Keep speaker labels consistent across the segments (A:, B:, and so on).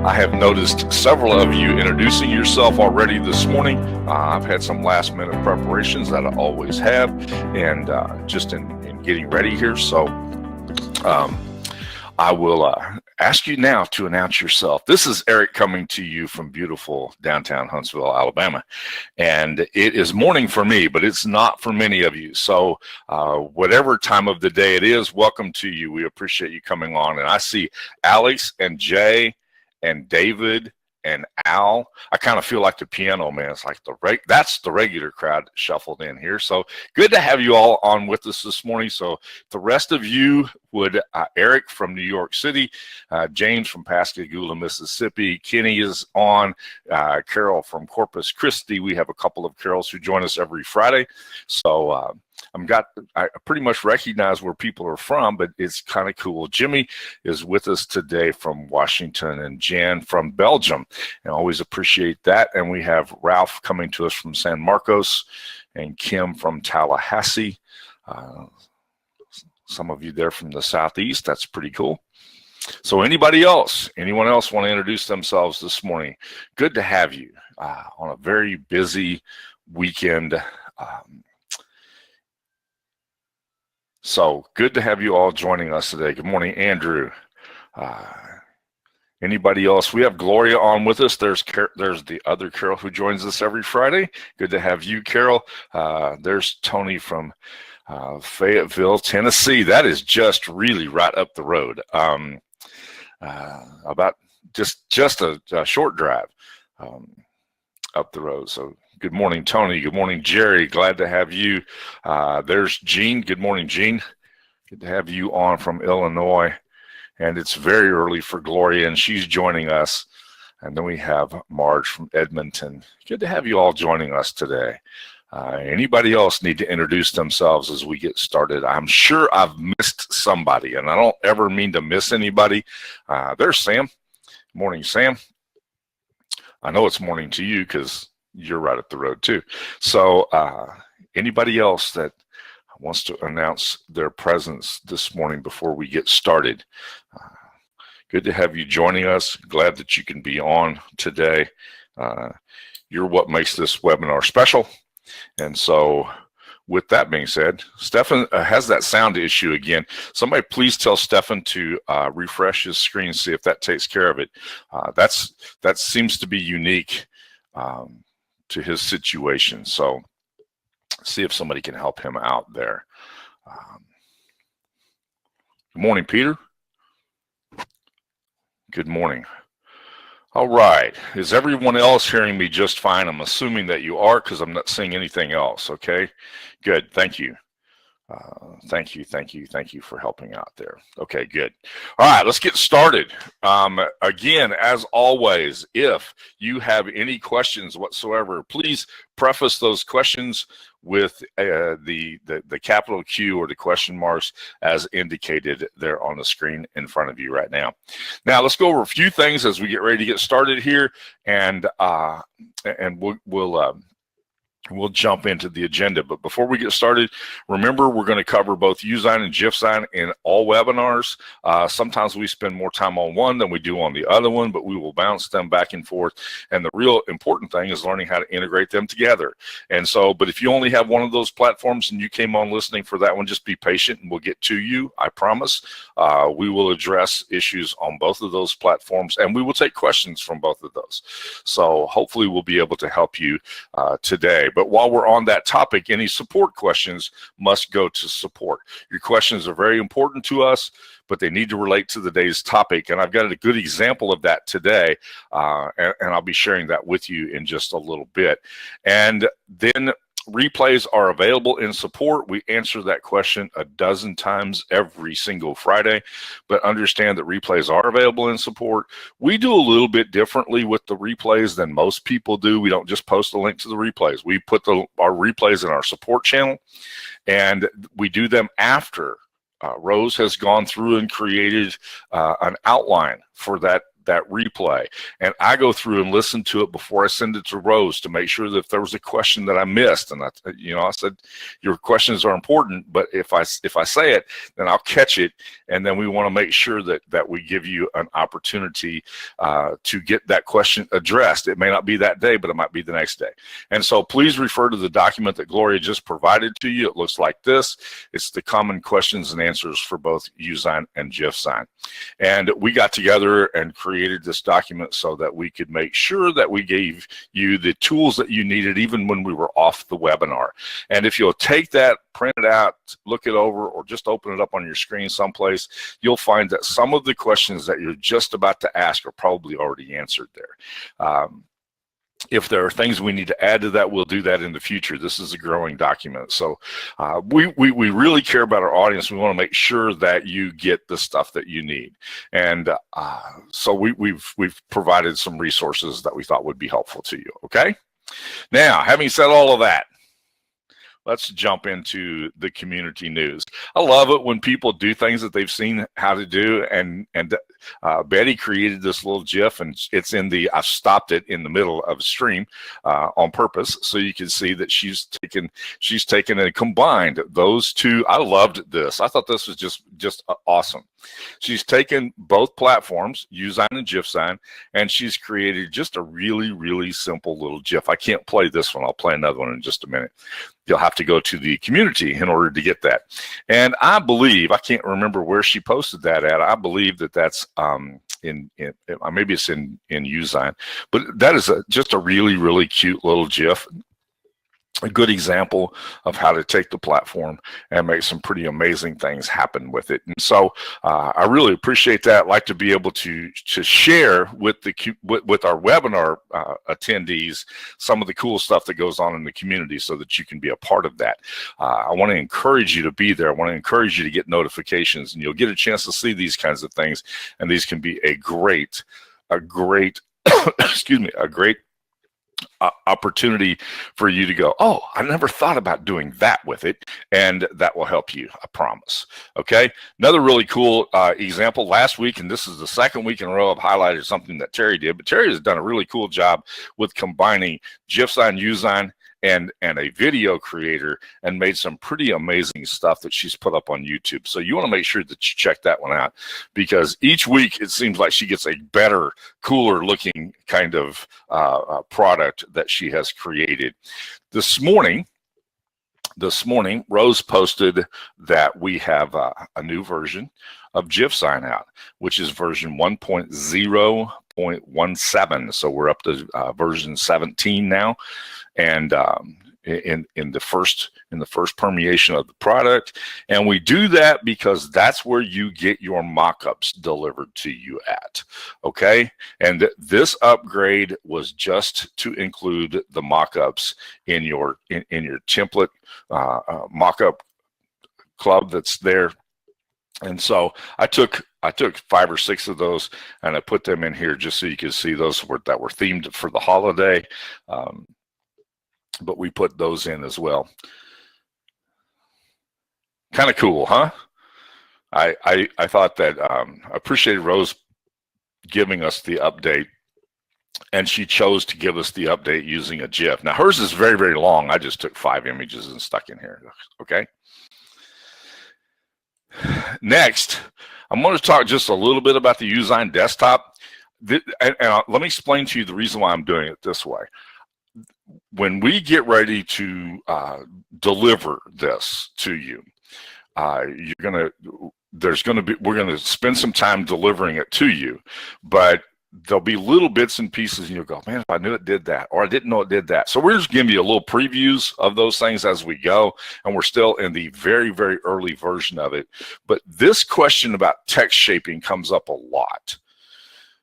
A: I have noticed several of you introducing yourself already this morning. I've had some last minute preparations that I always have, and just in getting ready here. So I will ask you now to announce yourself. This is Eric coming to you from beautiful downtown Huntsville, Alabama. And it is morning for me, but it's not for many of you. So whatever time of the day it is, welcome to you. We appreciate you coming on. And I see Alex and Jay and David and Al. I kind of feel like the piano man. It's like that's the regular crowd shuffled in here. So good to have you all on with us this morning. So the rest of you would, Eric from New York City, James from Pascagoula, Mississippi, Kenny is on, Carol from Corpus Christi. We have a couple of Carols who join us every Friday. So I pretty much recognize where people are from, but it's kind of cool. Jimmy is with us today from Washington and Jan from Belgium, and I always appreciate that. And we have Ralph coming to us from San Marcos and Kim from Tallahassee. Some of you there from the Southeast, that's pretty cool. So anyone else want to introduce themselves this morning? Good to have you on a very busy weekend. So good to have you all joining us today. Good morning, Andrew. Anybody else? We have Gloria on with us. There's the other Carol who joins us every Friday. Good to have you, Carol. There's Tony from Fayetteville, Tennessee. That is just really right up the road. About just a short drive up the road. So good morning, Tony. Good morning, Jerry. Glad to have you. There's Jean. Good morning, Jean. Good to have you on from Illinois. And it's very early for Gloria, and she's joining us. And then we have Marge from Edmonton. Good to have you all joining us today. Anybody else need to introduce themselves as we get started? I'm sure I've missed somebody, and I don't ever mean to miss anybody. There's Sam. Morning, Sam. I know it's morning to you because you're right up the road too. So anybody else that wants to announce their presence this morning before we get started? Good to have you joining us. Glad that you can be on today. You're what makes this webinar special. And so with that being said, Stefan has that sound issue again. Somebody please tell Stefan to refresh his screen, see if that takes care of it. That seems to be unique to his situation. So see if somebody can help him out there. Good morning, Peter. Good morning. All right. Is everyone else hearing me just fine? I'm assuming that you are because I'm not seeing anything else. Okay. Good. Thank you. Thank you for helping out there. Okay, good. All right, let's get started. Again, as always, if you have any questions whatsoever, please preface those questions with the capital Q or the question marks as indicated there on the screen in front of you right now. Now, let's go over a few things as we get ready to get started here, and we'll jump into the agenda. But before we get started, remember we're going to cover both Usign and Jiff Sign in all webinars. Sometimes we spend more time on one than we do on the other one, but we will bounce them back and forth. And the real important thing is learning how to integrate them together. And so, but if you only have one of those platforms and you came on listening for that one, just be patient and we'll get to you. I promise. We will address issues on both of those platforms, and we will take questions from both of those. So hopefully we'll be able to help you today. But while we're on that topic, any support questions must go to support. Your questions are very important to us, but they need to relate to the day's topic. And I've got a good example of that today, and I'll be sharing that with you in just a little bit. And then replays are available in support. We answer that question a dozen times every single Friday, but understand that replays are available in support. We do a little bit differently with the replays than most people do. We don't just post a link to the replays. We put our replays in our support channel, and we do them after Rose has gone through and created an outline for that that replay, and I go through and listen to it before I send it to Rose to make sure that if there was a question that I missed, and I said, your questions are important, but if I say it, then I'll catch it, and then we want to make sure that we give you an opportunity to get that question addressed. It may not be that day, but it might be the next day. And so please refer to the document that Gloria just provided to you. It looks like this. It's the common questions and answers for both Usign and Jiff Sign. And we got together and created this document so that we could make sure that we gave you the tools that you needed even when we were off the webinar. And if you'll take that, print it out, look it over, or just open it up on your screen someplace, you'll find that some of the questions that you're just about to ask are probably already answered there. If there are things we need to add to that, we'll do that in the future. This is a growing document. So we really care about our audience. We want to make sure that you get the stuff that you need. And so we've provided some resources that we thought would be helpful to you, okay? Now, having said all of that, let's jump into the community news. I love it when people do things that they've seen how to do, and Betty created this little GIF, and it's in the, I've stopped it in the middle of a stream on purpose so you can see that she's taken and combined those two. I loved this. I thought this was just awesome. She's taken both platforms, Usign and Jiff Sign, and she's created just a really, really simple little GIF. I can't play this one. I'll play another one in just a minute. You'll have to go to the community in order to get that. And I believe, I can't remember where she posted that at. I believe that that's maybe it's in Usign, but that is just a really, really cute little GIF. A good example of how to take the platform and make some pretty amazing things happen with it. And so I really appreciate that. I'd like to be able to share with our webinar attendees some of the cool stuff that goes on in the community so that you can be a part of that. I want to encourage you to be there. I want to encourage you to get notifications, and you'll get a chance to see these kinds of things. And these can be a great excuse me, a great opportunity for you to go, oh, I never thought about doing that with it, and that will help you, I promise. Okay, another really cool example last week, and this is the second week in a row I've highlighted something that Terry did, but Terry has done a really cool job with combining Jiff Sign, Usign, and a video creator, and made some pretty amazing stuff that she's put up on YouTube. So you want to make sure that you check that one out, because each week it seems like she gets a better, cooler looking kind of product that she has created. This morning, Rose posted that we have a new version of Jiff Sign Out, which is version 1.0.17. So we're up to version 17 now, and in the first permeation of the product. And we do that because that's where you get your mock-ups delivered to you at. Okay, and this upgrade was just to include the mock-ups in your template mock-up club that's there. And so I took 5 or 6 of those and I put them in here just so you can see those that were themed for the holiday. But we put those in as well. Kind of cool, huh? I thought that I appreciated Rose giving us the update, and she chose to give us the update using a GIF. Now hers is very, very long. I just took 5 images and stuck in here. Okay. Next, I'm going to talk just a little bit about the Usign desktop. And let me explain to you the reason why I'm doing it this way. When we get ready to deliver this to you, we're going to spend some time delivering it to you, but there'll be little bits and pieces, and you'll go, man, if I knew it did that, or I didn't know it did that. So we're just giving you a little previews of those things as we go, and we're still in the very, very early version of it. But this question about text shaping comes up a lot.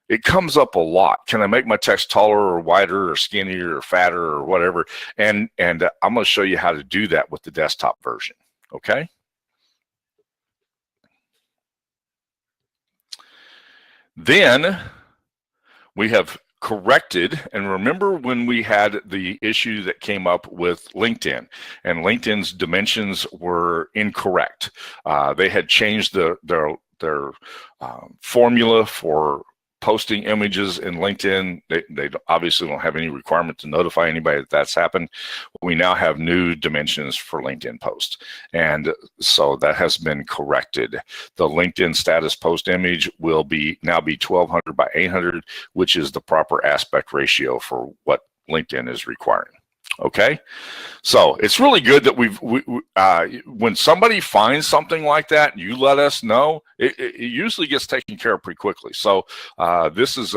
A: It comes up a lot. Can I make my text taller or wider or skinnier or fatter or whatever? And I'm going to show you how to do that with the desktop version, okay? Then we have corrected, and remember when we had the issue that came up with LinkedIn, and LinkedIn's dimensions were incorrect. They had changed their formula for posting images in LinkedIn. They obviously don't have any requirement to notify anybody that that's happened. We now have new dimensions for LinkedIn posts. And so that has been corrected. The LinkedIn status post image will now be 1200 by 800, which is the proper aspect ratio for what LinkedIn is requiring. Okay, so it's really good that when somebody finds something like that, you let us know. It usually gets taken care of pretty quickly. So this is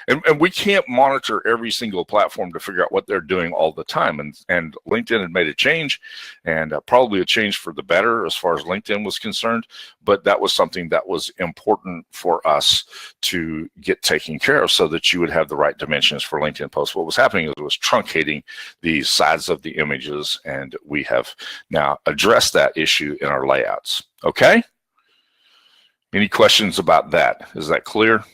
A: and we can't monitor every single platform to figure out what they're doing all the time. And LinkedIn had made a change, and probably a change for the better as far as LinkedIn was concerned. But that was something that was important for us to get taken care of, so that you would have the right dimensions for LinkedIn posts. What was happening is it was truncating the sides of the images, and we have now addressed that issue in our layouts. Okay? Any questions about that? Is that clear?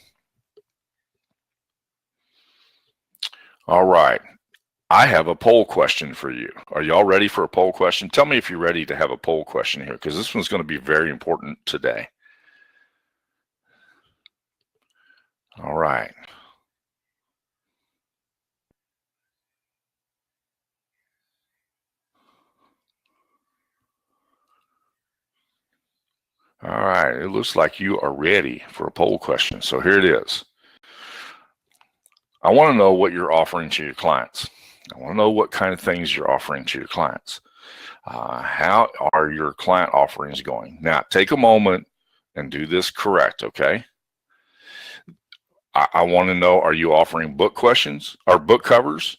A: All right. I have a poll question for you. Are y'all ready for a poll question? Tell me if you're ready to have a poll question here, because this one's going to be very important today. All right. All right, it looks like you are ready for a poll question. So here it is. I want to know what you're offering to your clients. I want to know what kind of things you're offering to your clients. How are your client offerings going? Now, take a moment and do this correct, okay? I want to know, are you offering book questions or book covers,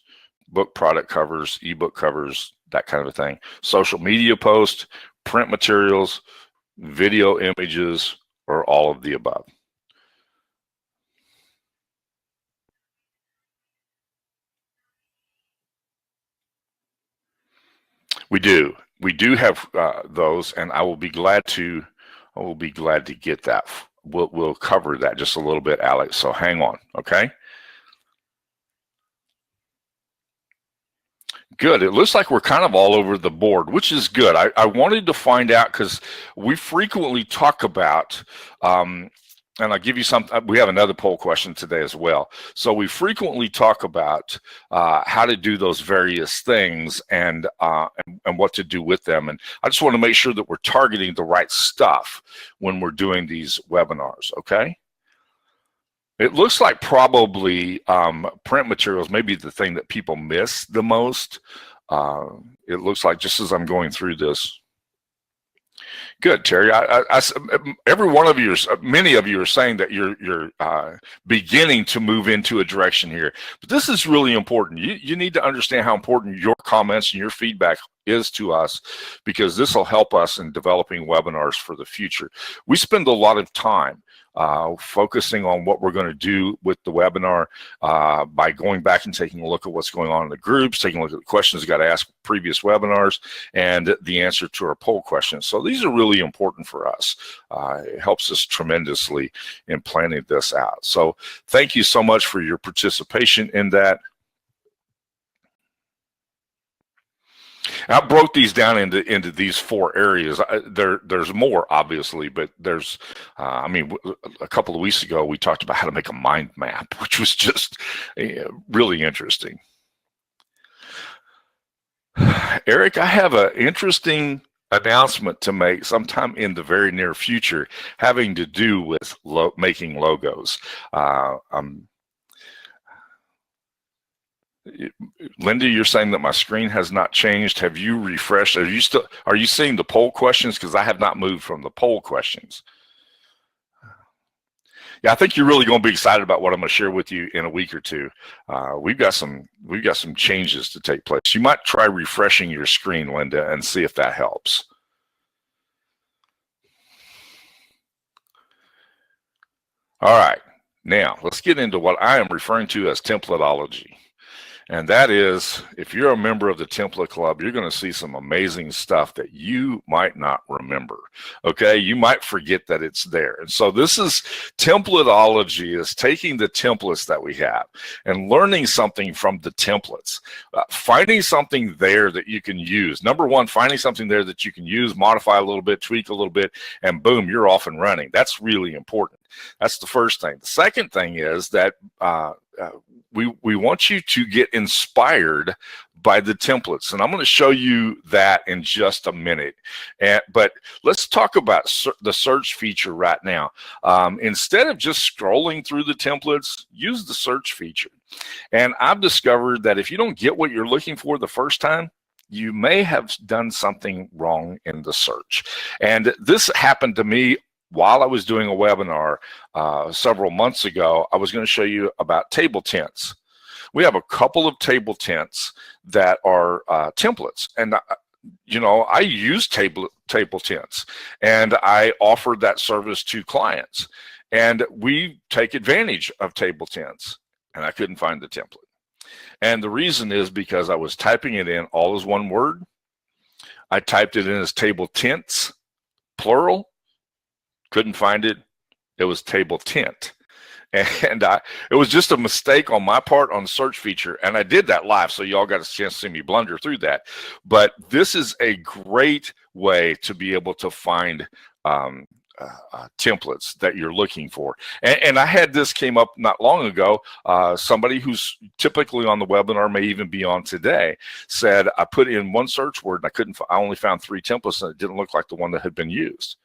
A: book product covers, ebook covers, that kind of a thing, social media posts, print materials, video images, or all of the above? We do have those, and I will be glad to get that. We'll cover that just a little bit, Alex. So hang on, okay? Good. It looks like we're kind of all over the board, which is good. I wanted to find out, because we frequently talk about, and I'll give you some, we have another poll question today as well. So we frequently talk about how to do those various things and what to do with them. And I just want to make sure that we're targeting the right stuff when we're doing these webinars, okay? It looks like probably print materials may be the thing that people miss the most. It looks like, just as I'm going through this. Good, Terry. Every one of you, many of you are saying that you're beginning to move into a direction here. But this is really important. You need to understand how important your comments and your feedback is to us, because this will help us in developing webinars for the future. We spend a lot of time focusing on what we're going to do with the webinar by going back and taking a look at what's going on in the groups, taking a look at the questions we got to ask previous webinars, and the answer to our poll questions. So these are really important for us. It helps us tremendously in planning this out. So thank you so much for your participation in that. I broke these down into these 4 areas. There's more, obviously, but there's, I mean, a couple of weeks ago, we talked about how to make a mind map, which was just really interesting. Eric, I have an interesting announcement to make sometime in the very near future, having to do with making logos. Linda, you're saying that my screen has not changed. Have you refreshed? Are you seeing the poll questions? Because I have not moved from the poll questions. Yeah, I think you're really going to be excited about what I'm going to share with you in a week or two. We've got some changes to take place. You might try refreshing your screen, Linda, and see if that helps. All right, now let's get into what I am referring to as Templateology. And that is, if you're a member of the Template Club, you're going to see some amazing stuff that you might not remember. Okay, you might forget that it's there. And so this is Templateology, is taking the templates that we have and learning something from the templates, finding something there that you can use. Number one, finding something there that you can use, modify a little bit, tweak a little bit, and boom, you're off and running. That's really important. That's the first thing. The second thing is that we want you to get inspired by the templates, and I'm going to show you that in just a minute. But let's talk about the search feature right now. Instead of just scrolling through the templates, use the search feature. And I've discovered that if you don't get what you're looking for the first time, you may have done something wrong in the search. And this happened to me while I was doing a webinar several months ago. I was going to show you about table tents. We have a couple of table tents that are templates, and you know, I use table tents, and I offered that service to clients, and we take advantage of table tents, and I couldn't find the template. And the reason is because I was typing it in all as one word. I typed it in as table tents, plural, couldn't find it. It was table tent. And it was just a mistake on my part on the search feature. And I did that live, so y'all got a chance to see me blunder through that. But this is a great way to be able to find templates that you're looking for. And I had this came up not long ago. Somebody who's typically on the webinar, may even be on today, said I put in one search word and I only found 3 templates, and it didn't look like the one that had been used.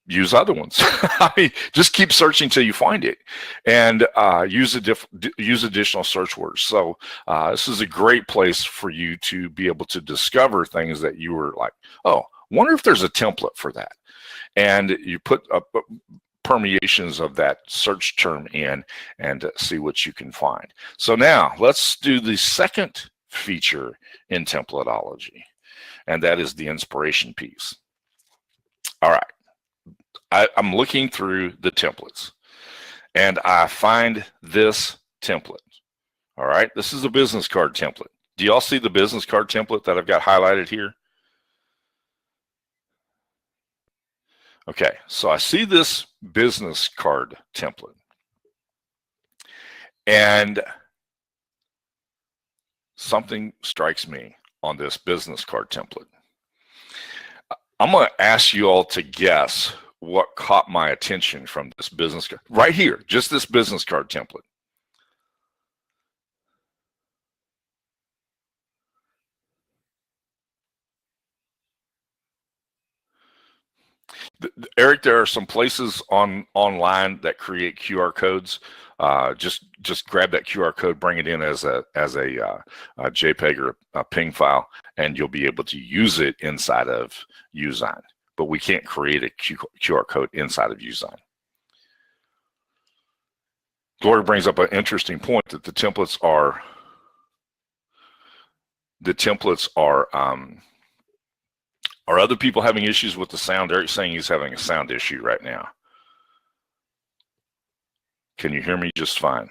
A: Use other ones. I mean, just keep searching till you find it, and use additional search words. So this is a great place for you to be able to discover things that you were like, oh, wonder if there's a template for that. And you put permeations of that search term in and see what you can find. So now let's do the second feature in Templateology, and that is the inspiration piece. All right. I'm looking through the templates, and I find this template. All right, this is a business card template. Do y'all see the business card template that I've got highlighted here? Okay, so I see this business card template, and something strikes me on this business card template. I'm going to ask you all to guess what caught my attention from this business card right here, just this business card template. Eric, there are some places online that create QR codes. Just grab that QR code, bring it in as a JPEG or a PNG file, and you'll be able to use it inside of Usign. But we can't create a QR code inside of Usign. Gloria brings up an interesting point that the templates are other people having issues with the sound? Eric's saying he's having a sound issue right now. Can you hear me just fine?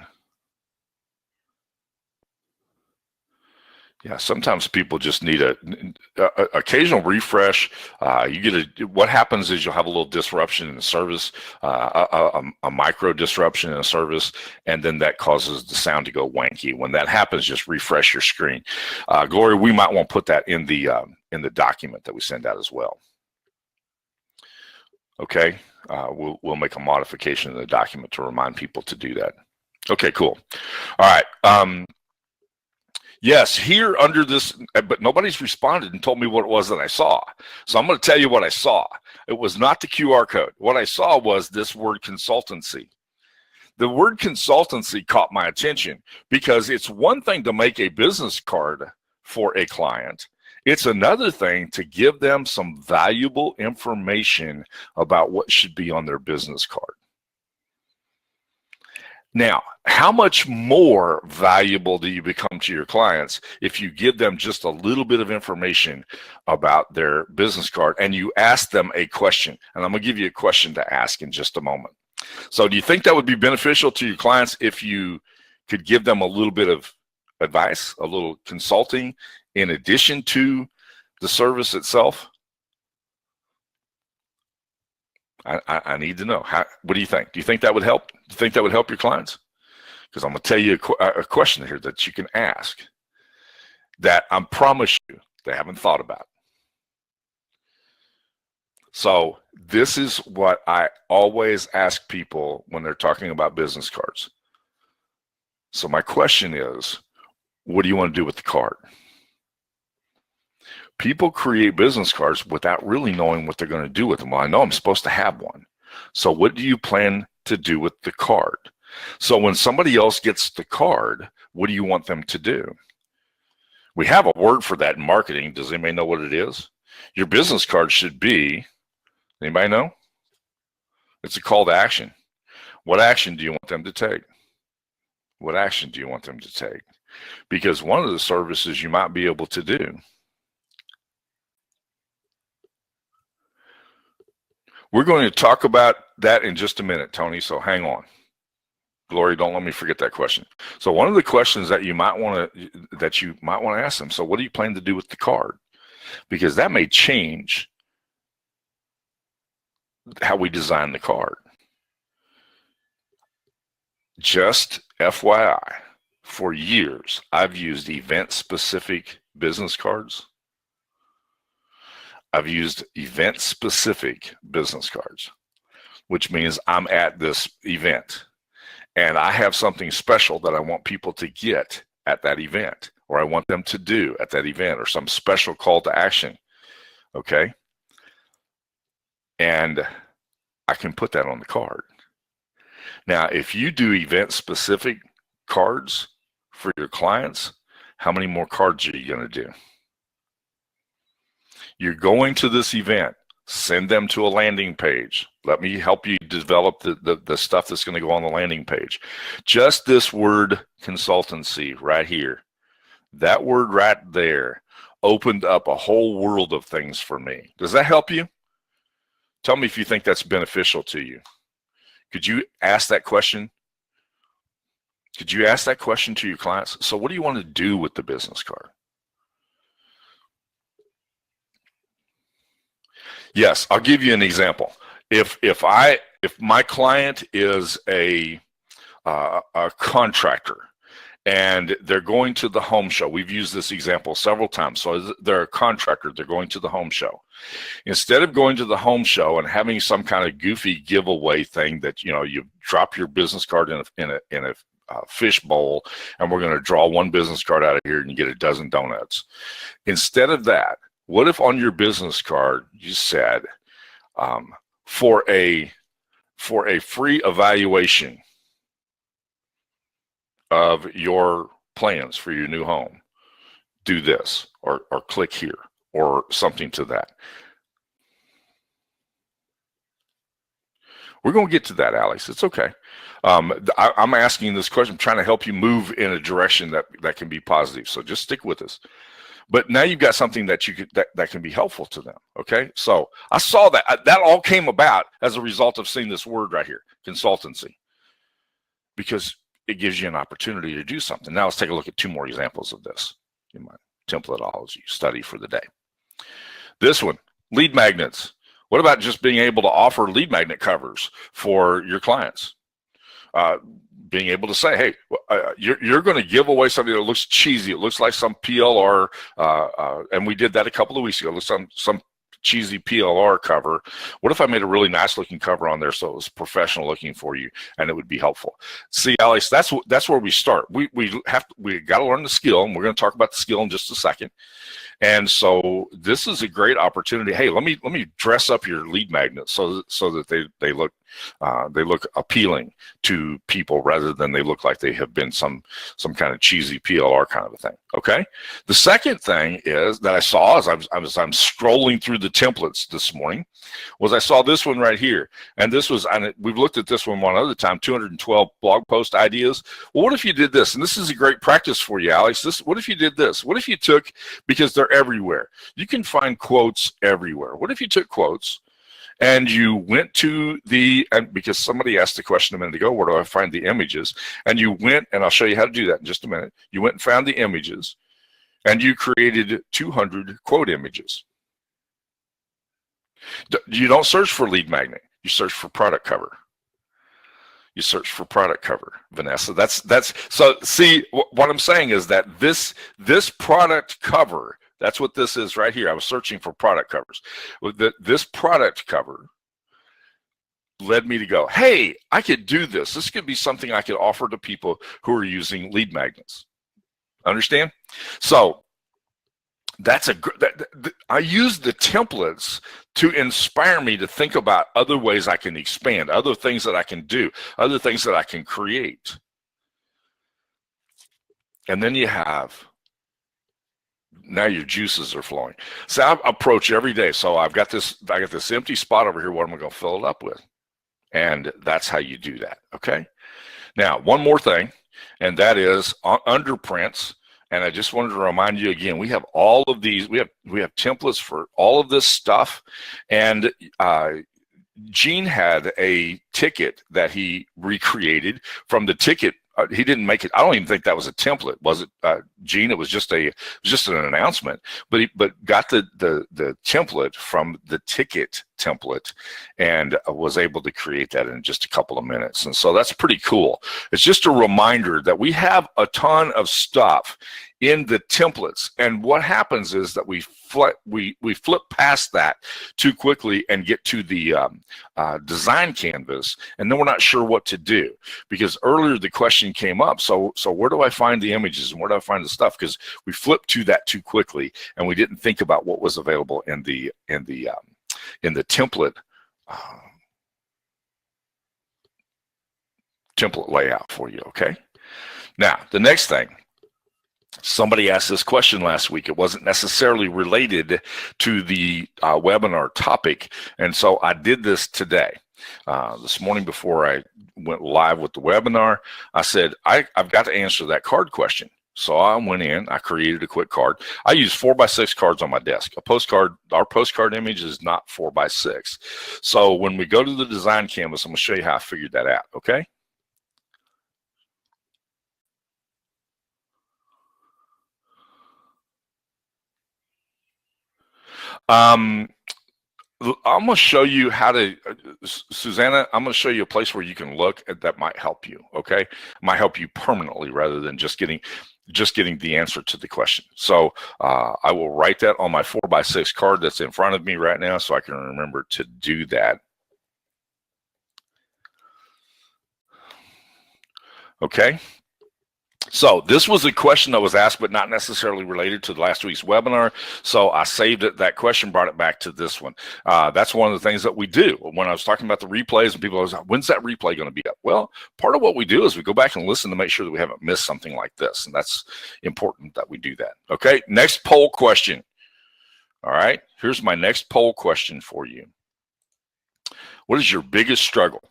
A: Yeah, sometimes people just need a occasional refresh. What happens is you'll have a little disruption in the service, a micro disruption in the service, and then that causes the sound to go wanky. When that happens, just refresh your screen. Gloria, we might want to put that in the document that we send out as well. Okay, we'll make a modification in the document to remind people to do that. Okay, cool. All right. Yes, here under this, but nobody's responded and told me what it was that I saw. So I'm going to tell you what I saw. It was not the QR code. What I saw was this word consultancy. The word consultancy caught my attention because it's one thing to make a business card for a client. It's another thing to give them some valuable information about what should be on their business card. Now, how much more valuable do you become to your clients if you give them just a little bit of information about their business card and you ask them a question? And I'm going to give you a question to ask in just a moment. So do you think that would be beneficial to your clients if you could give them a little bit of advice, a little consulting in addition to the service itself? I need to know. What do you think? Do you think that would help? Do you think that would help your clients? Because I'm going to tell you a question here that you can ask that I promise you they haven't thought about. So this is what I always ask people when they're talking about business cards. So my question is, what do you want to do with the card? People create business cards without really knowing what they're going to do with them. Well, I know I'm supposed to have one. So what do you plan to do with the card? So when somebody else gets the card, what do you want them to do? We have a word for that in marketing. Does anybody know what it is? Your business card should be, anybody know? It's a call to action. What action do you want them to take? What action do you want them to take? Because one of the services you might be able to do, we're going to talk about that in just a minute, Tony, so hang on. Glory, don't let me forget that question. So one of the questions that you might want to ask them, so what do you plan to do with the card? Because that may change how we design the card. Just FYI, for years, I've used event-specific business cards. I've used event-specific business cards, which means I'm at this event and I have something special that I want people to get at that event, or I want them to do at that event, or some special call to action, okay? And I can put that on the card. Now, if you do event-specific cards for your clients, how many more cards are you going to do? You're going to this event, send them to a landing page. Let me help you develop the stuff that's going to go on the landing page. Just this word consultancy right here, that word right there opened up a whole world of things for me. Does that help you? Tell me if you think that's beneficial to you. Could you ask that question? Could you ask that question to your clients? So what do you want to do with the business card? Yes, I'll give you an example. If my client is a contractor and they're going to the home show, we've used this example several times. So they're a contractor, they're going to the home show. Instead of going to the home show and having some kind of goofy giveaway thing that, you know, you drop your business card in a fish bowl and we're going to draw one business card out of here and you get a dozen donuts. Instead of that, what if on your business card you said, for a free evaluation of your plans for your new home, do this, or click here, or something to that. We're going to get to that, Alex. It's okay. I'm asking this question. I'm trying to help you move in a direction that can be positive. So just stick with us. But now you've got something that that can be helpful to them. Okay. So I saw that all came about as a result of seeing this word right here, consultancy, because it gives you an opportunity to do something. Now let's take a look at two more examples of this in my Templateology study for the day. This one, lead magnets. What about just being able to offer lead magnet covers for your clients? Being able to say, hey, you're going to give away something that looks cheesy. It looks like some PLR, and we did that a couple of weeks ago. It looks like some cheesy PLR cover. What if I made a really nice looking cover on there so it was professional looking for you and it would be helpful? See, Alex, that's where we start. We got to learn the skill, and we're going to talk about the skill in just a second. And so this is a great opportunity. Hey, let me dress up your lead magnets so that they look appealing to people rather than they look like they have been some kind of cheesy PLR kind of a thing. Okay. The second thing is that I saw as I'm scrolling through the templates this morning was I saw this one right here, and this was, and we've looked at this one other time, 212 blog post ideas. Well, what if you did this? And this is a great practice for you, Alex. What if you did this? What if you took, because they're everywhere, you can find quotes everywhere. What if you took quotes and you went to and because somebody asked the question a minute ago, where do I find the images? And you went, and I'll show you how to do that in just a minute. You went and found the images, and you created 200 quote images. You don't search for lead magnet. You search for product cover. You search for product cover, Vanessa. That's so. See, what I'm saying is that this product cover That's what this is right here. I was searching for product covers. This product cover led me to go, hey, I could do this. This could be something I could offer to people who are using lead magnets. Understand? So that's I use the templates to inspire me to think about other ways I can expand, other things that I can do, other things that I can create. And then you have, now your juices are flowing. So I approach every day. So I got this empty spot over here. What am I going to fill it up with? And that's how you do that. Okay. Now, one more thing, and that is under prints. And I just wanted to remind you again, we have all of these. We have templates for all of this stuff. And Gene had a ticket that he recreated from the ticket. He didn't make it. I don't even think that was a template, was it, Gene? It was just an announcement. But he got the template from the ticket template and was able to create that in just a couple of minutes. And so that's pretty cool. It's just a reminder that we have a ton of stuff in the templates, and what happens is that we flip past that too quickly and get to the design canvas, and then we're not sure what to do, because earlier the question came up, so where do I find the images and where do I find the stuff? Because we flipped to that too quickly and we didn't think about what was available in the template layout for you. Okay, now the next thing, somebody asked this question last week. It wasn't necessarily related to the webinar topic, and so I did this today. This morning before I went live with the webinar, I said, I've got to answer that card question. So I went in, I created a quick card. I use 4x6 cards on my desk. Our postcard image is not 4x6. So when we go to the design canvas, I'm going to show you how I figured that out, okay? I'm going to show you how to, Susanna, I'm going to show you a place where you can look that might help you, okay? Might help you permanently rather than just getting the answer to the question. So I will write that on my 4x6 card that's in front of me right now so I can remember to do that. Okay. So this was a question that was asked, but not necessarily related to last week's webinar. So I saved it. That question brought it back to this one. That's one of the things that we do. When I was talking about the replays and people was like, when's that replay going to be up? Well, part of what we do is we go back and listen to make sure that we haven't missed something like this. And that's important that we do that. Okay, next poll question. All right, here's my next poll question for you. What is your biggest struggle?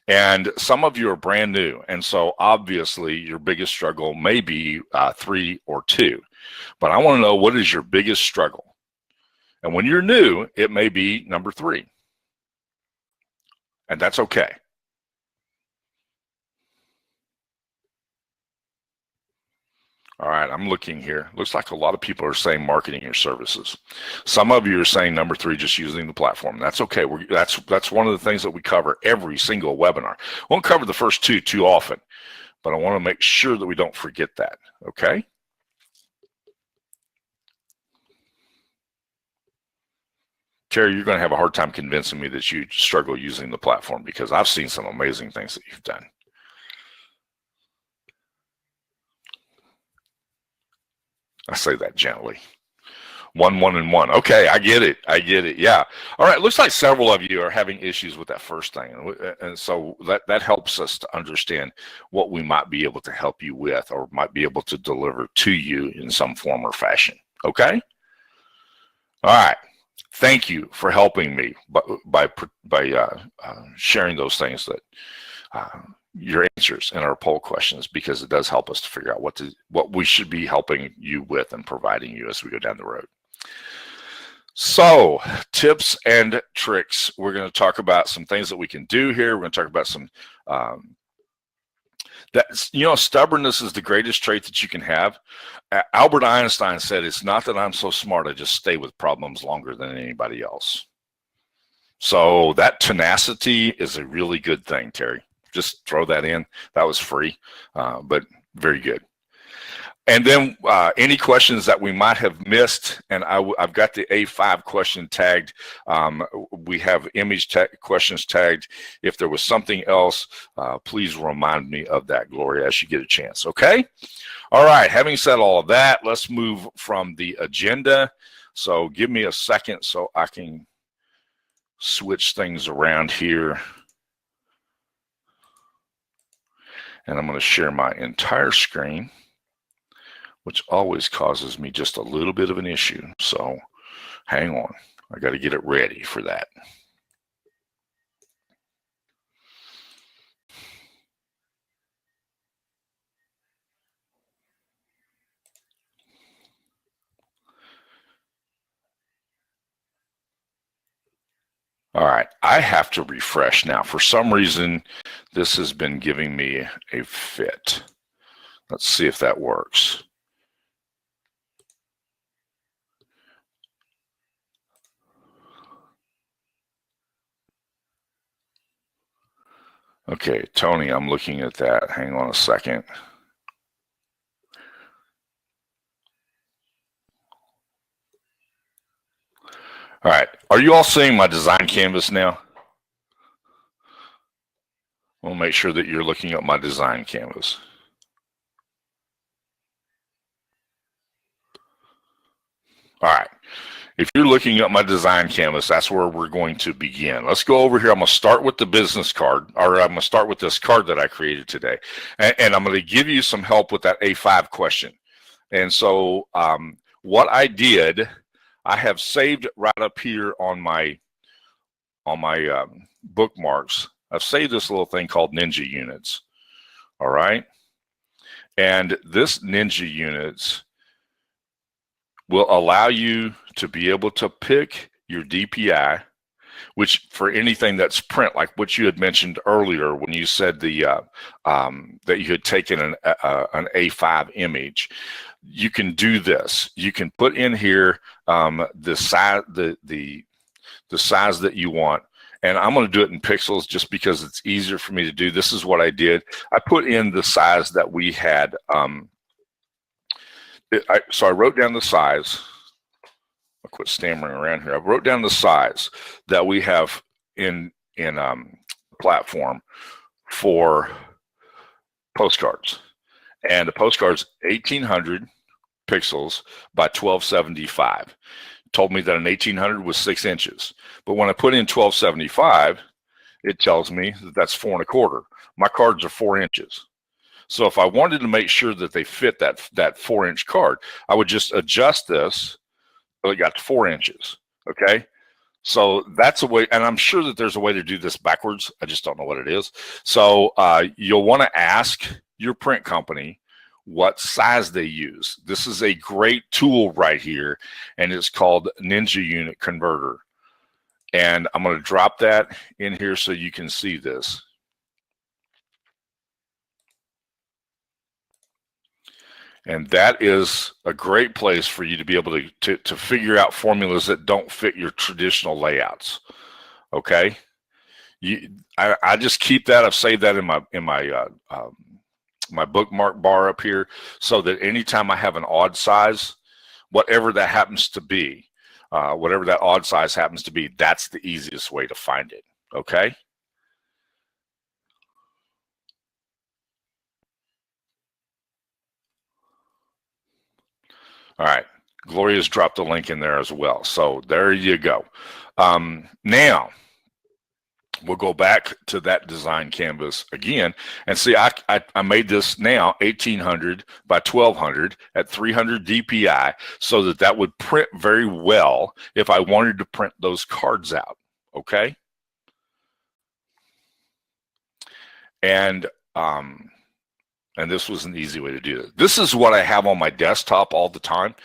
A: And some of you are brand new, and so obviously your biggest struggle may be 3 or 2. But I want to know, what is your biggest struggle? And when you're new, it may be number 3. And that's okay. All right, I'm looking here. Looks like a lot of people are saying marketing your services. Some of you are saying number 3, just using the platform. That's okay. That's one of the things that we cover every single webinar. We won't cover the first 2 too often, but I want to make sure that we don't forget that, okay? Terry, you're going to have a hard time convincing me that you struggle using the platform, because I've seen some amazing things that you've done. I say that gently. 1, 1, and 1. Okay, I get it. Yeah. All right. Looks like several of you are having issues with that first thing, and so that helps us to understand what we might be able to help you with, or might be able to deliver to you in some form or fashion. Okay. All right. Thank you for helping me by sharing those things, that your answers in our poll questions, because it does help us to figure out what we should be helping you with and providing you as we go down the road. So, tips and tricks. We're going to talk about some things that we can do here. We're going to talk about some stubbornness is the greatest trait that you can have. Albert Einstein said, "It's not that I'm so smart, I just stay with problems longer than anybody else." So that tenacity is a really good thing, Terry. Just throw that in. That was free, but very good. And then any questions that we might have missed, and I've got the A5 question tagged. We have image questions tagged. If there was something else, please remind me of that, Gloria, as you get a chance, okay? All right, having said all of that, let's move from the agenda. So give me a second so I can switch things around here. And I'm going to share my entire screen, which always causes me just a little bit of an issue. So hang on, I got to get it ready for that. All right, I have to refresh now. For some reason, this has been giving me a fit. Let's see if that works. Okay, Tony, I'm looking at that. Hang on a second. All right, are you all seeing my design canvas now? We'll make sure that you're looking at my design canvas. All right, if you're looking at my design canvas, that's where we're going to begin. Let's go over here. I'm going to start with the business card, or I'm going to start with this card that I created today. And I'm going to give you some help with that A5 question. And so what I did, I have saved right up here on my bookmarks. I've saved this little thing called Ninja Units. All right. And this Ninja Units will allow you to be able to pick your DPI, which for anything that's print, like what you had mentioned earlier when you said the that you had taken an A5 image. You can do this. You can put in here the size the size that you want. And I'm going to do it in pixels just because it's easier for me to do. This is what I did. I put in the size that we had. So I wrote down the size. I'll quit stammering around here. I wrote down the size that we have in platform for postcards. And the postcard's 1800 pixels by 1275. Told me that an 1800 was 6 inches. But when I put in 1275, it tells me that that's 4 1/4. My cards are 4 inches. So if I wanted to make sure that they fit that 4-inch card, I would just adjust this so it got to 4 inches. Okay. So that's a way, and I'm sure that there's a way to do this backwards. I just don't know what it is. So you'll want to ask your print company what size they use. This is a great tool right here, and it's called Ninja Unit Converter. And I'm going to drop that in here so you can see this. And that is a great place for you to be able to figure out formulas that don't fit your traditional layouts. Okay, I just keep that. I've saved that in my bookmark bar up here, so that anytime I have an odd size, whatever that happens to be, whatever that odd size happens to be, that's the easiest way to find it. Okay. All right, Gloria's dropped a link in there as well. So there you go. Now, we'll go back to that design canvas again and see, I made this now 1800 by 1200 at 300 DPI so that would print very well if I wanted to print those cards out, okay? And this was an easy way to do it. This is what I have on my desktop all the time.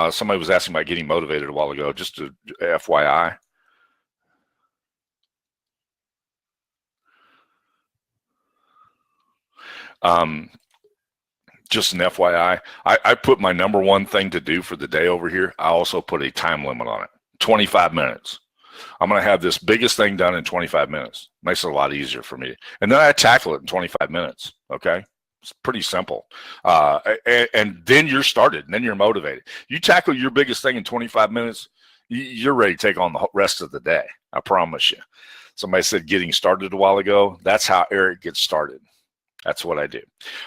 A: Somebody was asking about getting motivated a while ago, just to FYI. Just an FYI, I put my #1 thing to do for the day over here. I also put a time limit on it, 25 minutes. I'm going to have this biggest thing done in 25 minutes. Makes it a lot easier for me. And then I tackle it in 25 minutes, okay? It's pretty simple. And then you're started, and then you're motivated. You tackle your biggest thing in 25 minutes, you're ready to take on the rest of the day. I promise you. Somebody said getting started a while ago. That's how Eric gets started. That's what I do.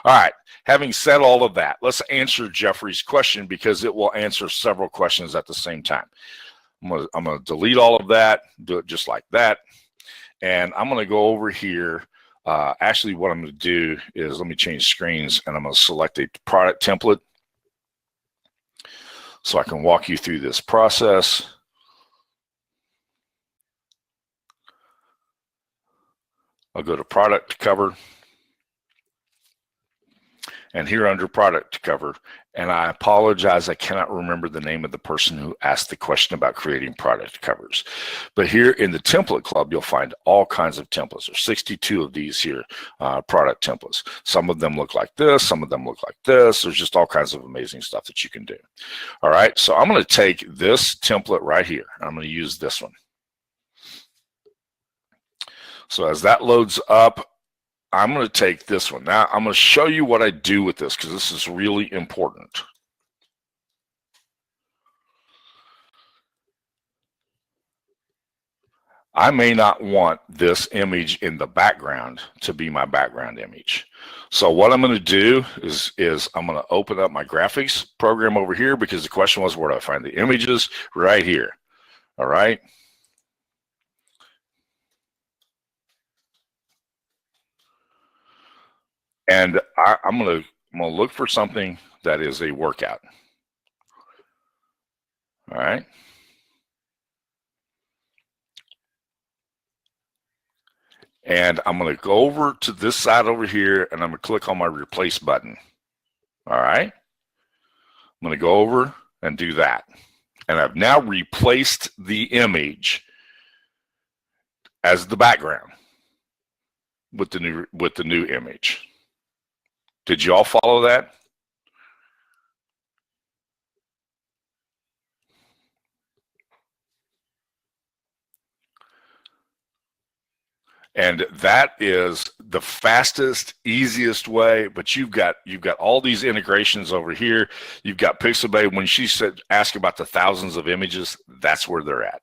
A: All right. Having said all of that, let's answer Jeffrey's question because it will answer several questions at the same time. I'm going to delete all of that, do it just like that. And I'm going to go over here. Actually, what I'm going to do is let me change screens, and I'm going to select a product template so I can walk you through this process. I'll go to product cover. And here under product cover, and I apologize, I cannot remember the name of the person who asked the question about creating product covers. But here in the template club, you'll find all kinds of templates. There's 62 of these here, product templates. Some of them look like this, some of them look like this. There's just all kinds of amazing stuff that you can do. All right, so I'm going to take this template right here. I'm going to use this one. So as that loads up, I'm going to take this one. Now, I'm going to show you what I do with this because this is really important. I may not want this image in the background to be my background image. So what I'm going to do is I'm going to open up my graphics program over here because the question was, where do I find the images? Right here. All right. And I'm going to look for something that is a workout. All right. And I'm going to go over to this side over here, and I'm going to click on my replace button. All right. I'm going to go over and do that. And I've now replaced the image as the background with the new image. Did you all follow that? And that is the fastest, easiest way, but you've got all these integrations over here. You've got Pixabay. When she said ask about the thousands of images, that's where they're at.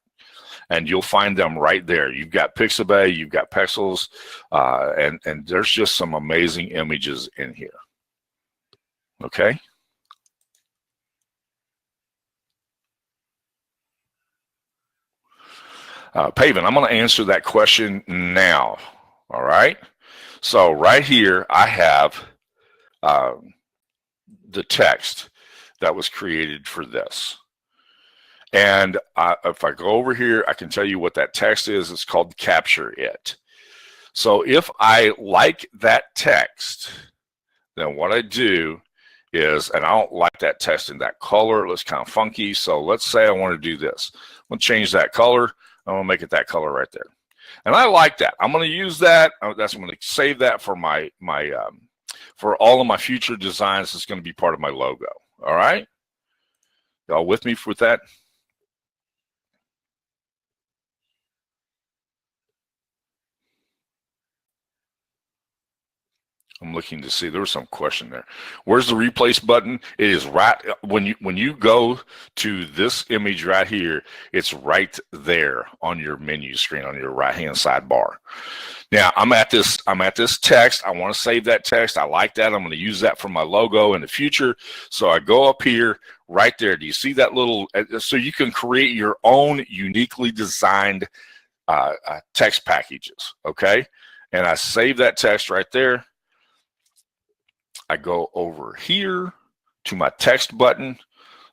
A: And you'll find them right there. You've got Pixabay, you've got Pexels, and there's just some amazing images in here. Okay. Paven, I'm going to answer that question now. All right. So right here, I have the text that was created for this. And if I go over here, I can tell you what that text is. It's called Capture It. So if I like that text, then what I do is, and I don't like that text in that color. It looks kind of funky. So let's say I want to do this. I'm going to change that color. I'm going to make it that color right there. And I like that. I'm going to use that. I'm going to save that for for all of my future designs. It's going to be part of my logo. All right. Y'all with me with that? I'm looking to see, there was some question there. Where's the replace button? It is right when you go to this image right here, it's right there on your menu screen on your right-hand sidebar. Now I'm at this text. I want to save that text. I like that. I'm going to use that for my logo in the future. So I go up here right there. Do you see that little, so you can create your own uniquely designed text packages, okay? And I save that text right there. I go over here to my text button,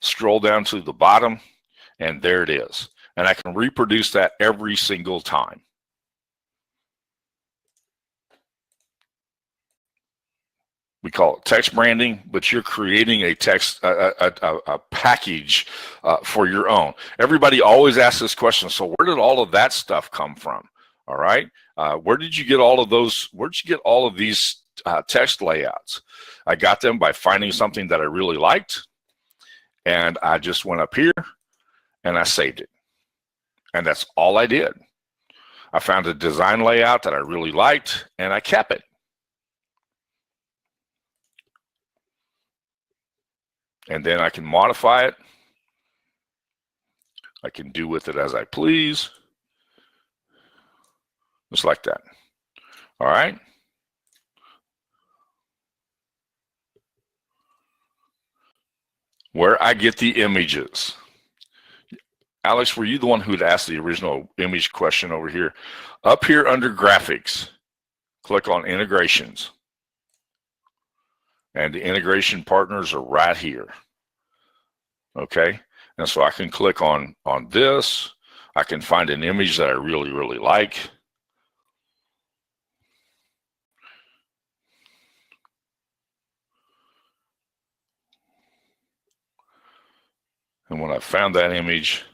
A: scroll down to the bottom, and there it is. And I can reproduce that every single time. We call it text branding, but you're creating a text, a package for your own. Everybody always asks this question, so where did all of that stuff come from? All right. Where did you get all of those? Where did you get all of these text layouts? I got them by finding something that I really liked, and I just went up here and I saved it. And that's all I did. I found a design layout that I really liked, and I kept it. And then I can modify it. I can do with it as I please. Just like that. All right. Where I get the images. Alex, were you the one who'd asked the original image question over here? Up here under graphics, click on integrations. And the integration partners are right here. Okay. And so I can click on this. I can find an image that I really, really like. And when I've found that image,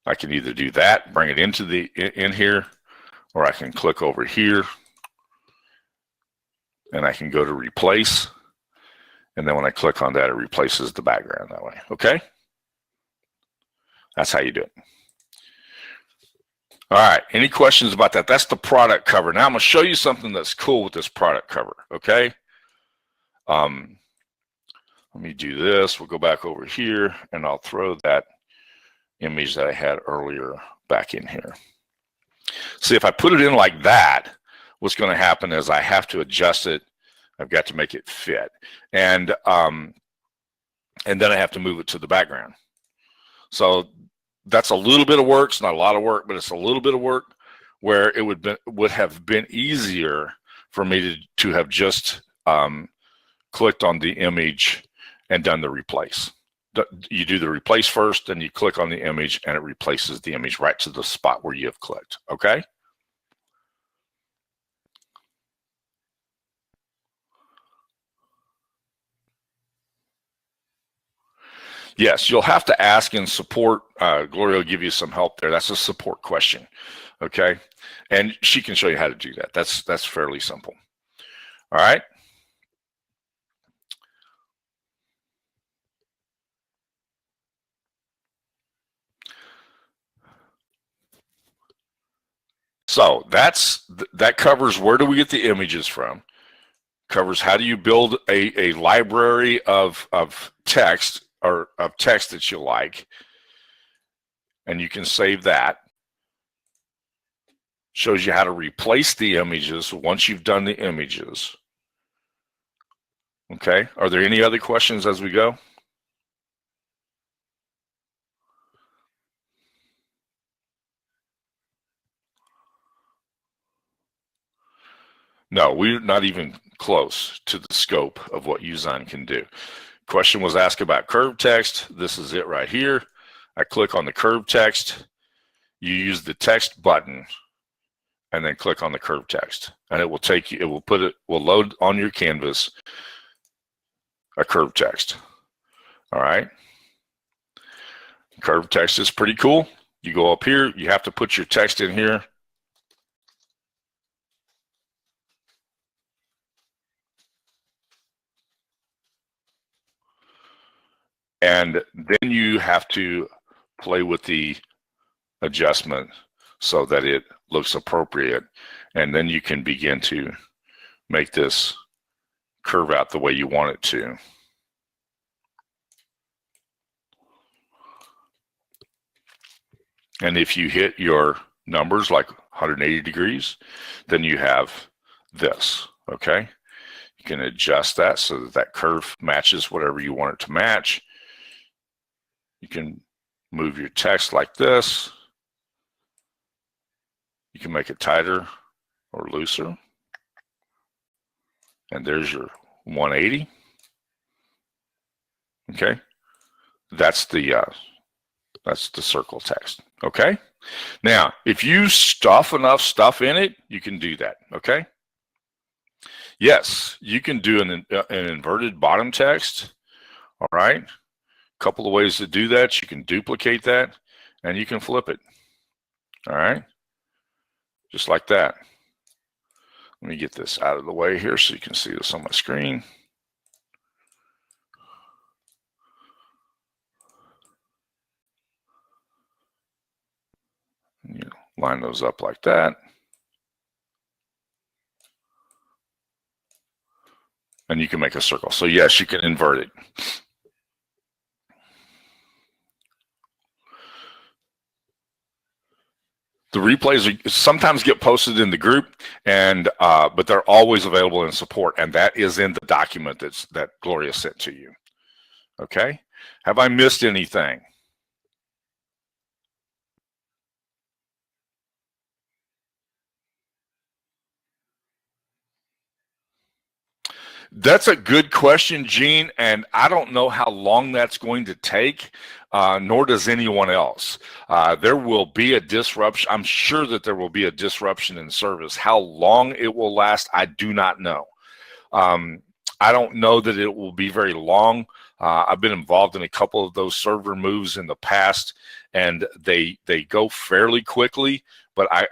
A: I can either do that, bring it into in here, or I can click over here and I can go to replace. And then when I click on that, it replaces the background that way. Okay. That's how you do it. All right. Any questions about that? That's the product cover. Now I'm going to show you something that's cool with this product cover. Okay. Let me do this. We'll go back over here and I'll throw that image that I had earlier back in here. See, if I put it in like that, what's going to happen is I have to adjust it. I've got to make it fit. And then I have to move it to the background. So that's a little bit of work. It's not a lot of work, but it's a little bit of work where it would have been easier for me to have just clicked on the image and done the replace. You do the replace first, then you click on the image and it replaces the image right to the spot where you have clicked. Okay. Yes, you'll have to ask in support. Gloria will give you some help there. That's a support question. Okay. And she can show you how to do that. That's fairly simple. All right. So that covers where do we get the images from, covers how do you build a library of text or of text that you like, and you can save that. Shows you how to replace the images once you've done the images. Okay, are there any other questions as we go? No, we're not even close to the scope of what Uzine can do. Question was asked about curved text. This is it right here. I click on the curved text. You use the text button and then click on the curved text. And it will take you, will load on your canvas a curved text. All right. Curved text is pretty cool. You go up here, you have to put your text in here. And then you have to play with the adjustment so that it looks appropriate. And then you can begin to make this curve out the way you want it to. And if you hit your numbers like 180 degrees, then you have this, okay? You can adjust that so that that curve matches whatever you want it to match. You can move your text like this. You can make it tighter or looser. And there's your 180. Okay, that's the circle text. Okay, now if you stuff enough stuff in it, you can do that. Okay, yes, you can do an inverted bottom text. All right, a couple of ways to do that. You can duplicate that and you can flip it. All right, just like that. Let me get this out of the way here so you can see this on my screen. You line those up like that. And you can make a circle. So yes, you can invert it. The replays sometimes get posted in the group, and but they're always available in support, and that is in the document that Gloria sent to you. Okay, have I missed anything? That's a good question, Gene, and I don't know how long that's going to take, nor does anyone else. There will be a disruption. I'm sure that there will be a disruption in service. How long it will last, I do not know. I don't know that it will be very long. I've been involved in a couple of those server moves in the past, and they go fairly quickly, but I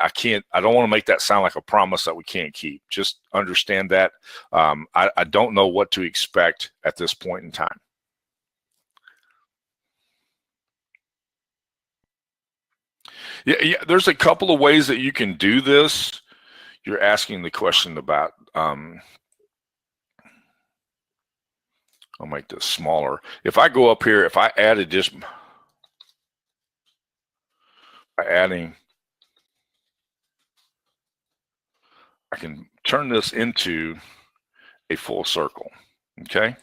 A: don't want to make that sound like a promise that we can't keep. Just understand that. I don't know what to expect at this point in time. Yeah, there's a couple of ways that you can do this. You're asking the question about, I'll make this smaller. If I go up here, if I add addition, by adding, I can turn this into a full circle, okay?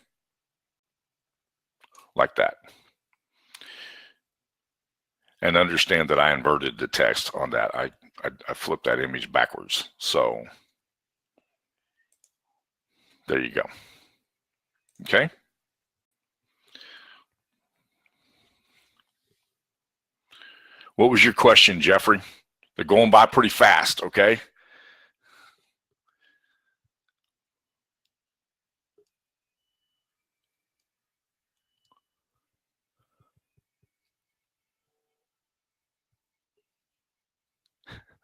A: Like that. And understand that I inverted the text on that. I flipped that image backwards. So there you go. Okay. What was your question, Jeffrey? They're going by pretty fast, okay?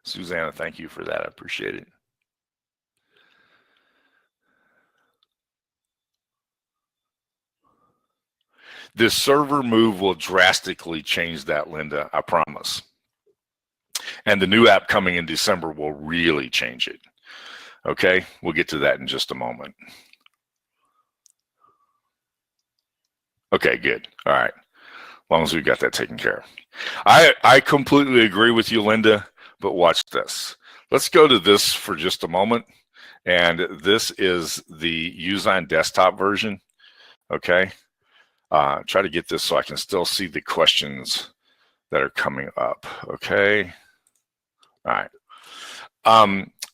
A: Susanna, thank you for that. I appreciate it. This server move will drastically change that, Linda, I promise. And the new app coming in December will really change it. Okay, we'll get to that in just a moment. Okay, good. All right, as long as we got that taken care of. I completely agree with you, Linda, but watch this. Let's go to this for just a moment. And this is the Usign desktop version. Okay, try to get this so I can still see the questions that are coming up. Okay, all right.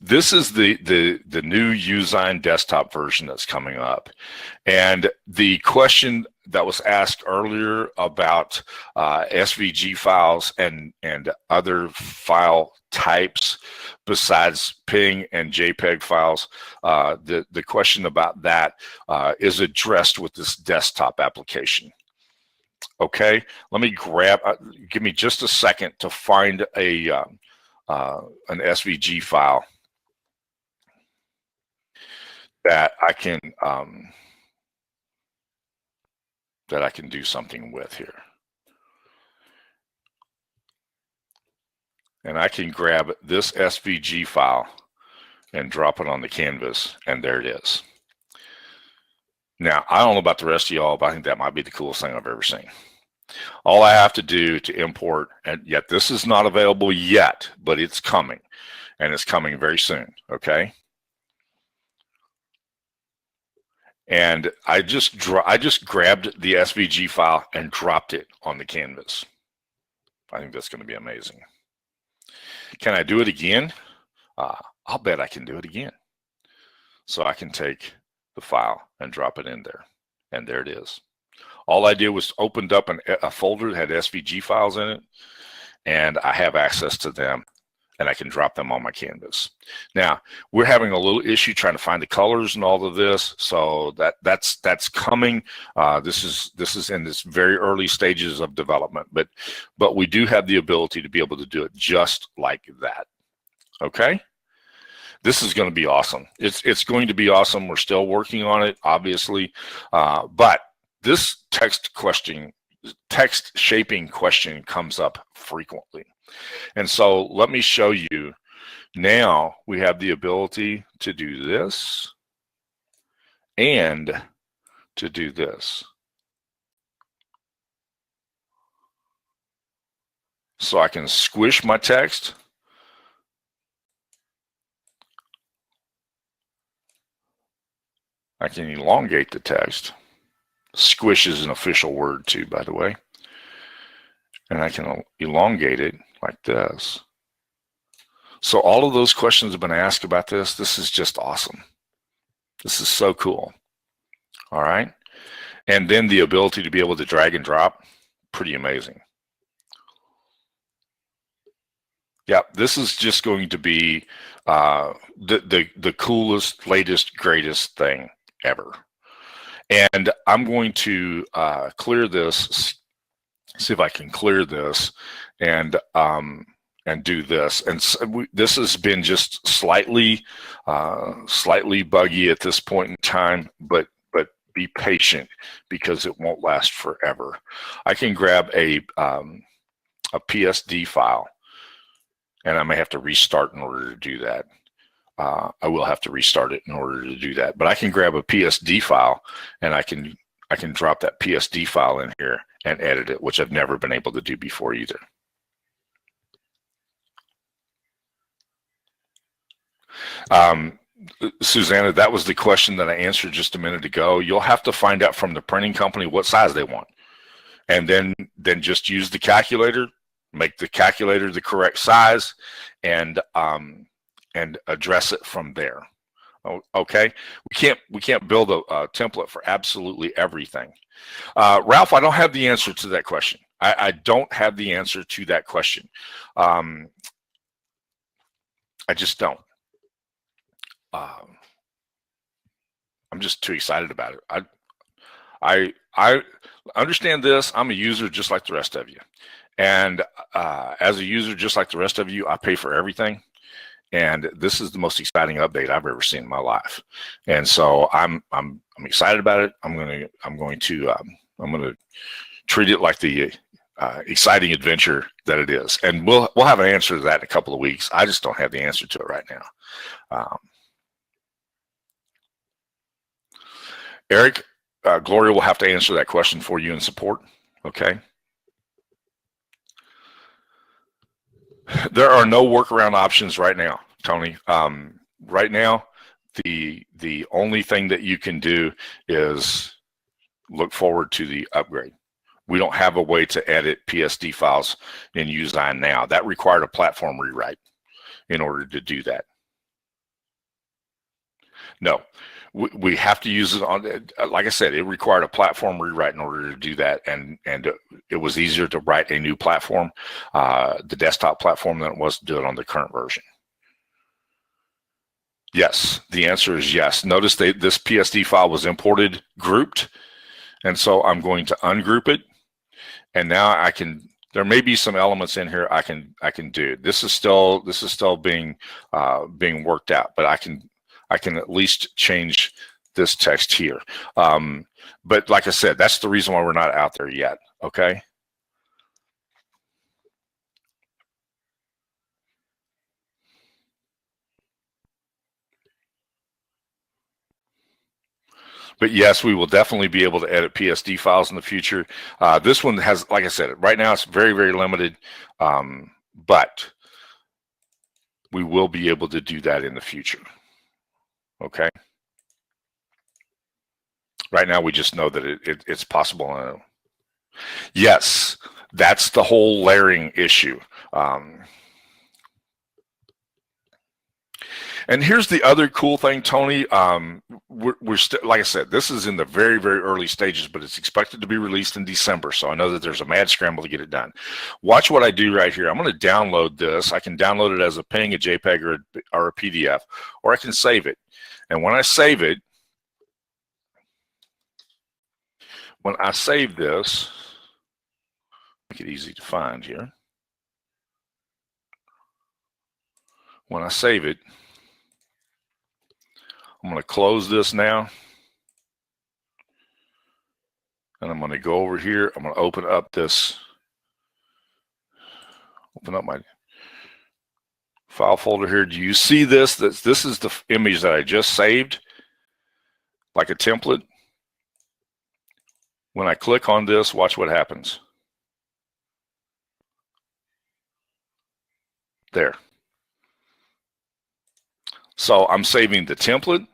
A: This is the new Usign desktop version that's coming up, and the question that was asked earlier about SVG files and other file types besides PNG and JPEG files, the question about that is addressed with this desktop application. Okay, let me grab. Give me just a second to find an SVG file that I can do something with here. And I can grab this SVG file and drop it on the canvas, and there it is. Now, I don't know about the rest of y'all, but I think that might be the coolest thing I've ever seen. All I have to do to import, and yet this is not available yet, but it's coming, and it's coming very soon, okay? And I just grabbed the SVG file and dropped it on the canvas. I think that's going to be amazing. Can I do it again? I'll bet I can do it again. So I can take the file and drop it in there, and there it is. All I did was opened up a folder that had SVG files in it, and I have access to them, and I can drop them on my canvas. Now, we're having a little issue trying to find the colors and all of this, so that's coming. This is in this very early stages of development, but we do have the ability to be able to do it just like that. Okay? This is going to be awesome. It's going to be awesome. We're still working on it, obviously, but this text shaping question comes up frequently. And so let me show you. Now we have the ability to do this and to do this. So I can squish my text I can elongate the text. Squish is an official word too, by the way. And I can elongate it like this. So all of those questions have been asked about this. This is just awesome. This is so cool. All right. And then the ability to be able to drag and drop, pretty amazing. Yeah, this is just going to be the coolest, latest, greatest thing ever. And I'm going to clear this, see if I can clear this and do this. And so this has been just slightly buggy at this point in time, but be patient because it won't last forever. I can grab a PSD file, and I may have to restart in order to do that. I will have to restart it in order to do that. But I can grab a PSD file, and I can drop that PSD file in here and edit it, which I've never been able to do before either. Susanna, that was the question that I answered just a minute ago. You'll have to find out from the printing company what size they want, and then just use the calculator, make the calculator the correct size, and address it from there. Okay, we can't build a template for absolutely everything. Ralph, I don't have the answer to that question. I don't have the answer to that question. I just don't. I'm just too excited about it. I understand this. I'm a user just like the rest of you, and as a user just like the rest of you, I pay for everything. And this is the most exciting update I've ever seen in my life, and so I'm excited about it. I'm going to treat it like the exciting adventure that it is, and we'll have an answer to that in a couple of weeks. I just don't have the answer to it right now. Eric, Gloria will have to answer that question for you in support. Okay. There are no workaround options right now, Tony. Right now, the only thing that you can do is look forward to the upgrade. We don't have a way to edit PSD files in Usign now. That required a platform rewrite in order to do that. No, we have to use it on, like I said, it required a platform rewrite in order to do that, and it was easier to write a new platform, the desktop platform, than it was to do it on the current version. Yes, the answer is yes. Notice this PSD file was imported grouped, and so I'm going to ungroup it, and now I can. There may be some elements in here I can do. This is still being worked out, but I can at least change this text here. But like I said, that's the reason why we're not out there yet, okay? But yes, we will definitely be able to edit PSD files in the future. This one has, like I said, right now it's very, very limited, but we will be able to do that in the future, okay? Right now, we just know that it's possible. Yes, that's the whole layering issue. And here's the other cool thing, Tony. We're still, like I said, this is in the very, very early stages, but it's expected to be released in December. So I know that there's a mad scramble to get it done. Watch what I do right here. I'm going to download this. I can download it as a PNG, a JPEG, or a PDF, or I can save it. And when I save it, this, make it easy to find here. When I save it, I'm going to close this now. And I'm going to go over here. I'm going to open up my file folder here. Do you see this? This is the image that I just saved, like a template. When I click on this, watch what happens. There. So I'm saving the template.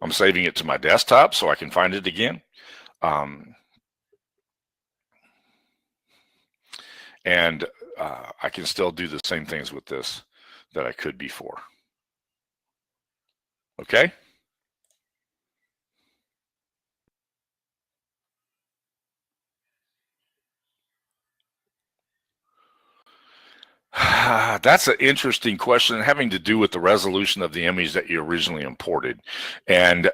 A: I'm saving it to my desktop so I can find it again. And I can still do the same things with this that I could before. Okay? That's an interesting question having to do with the resolution of the image that you originally imported. And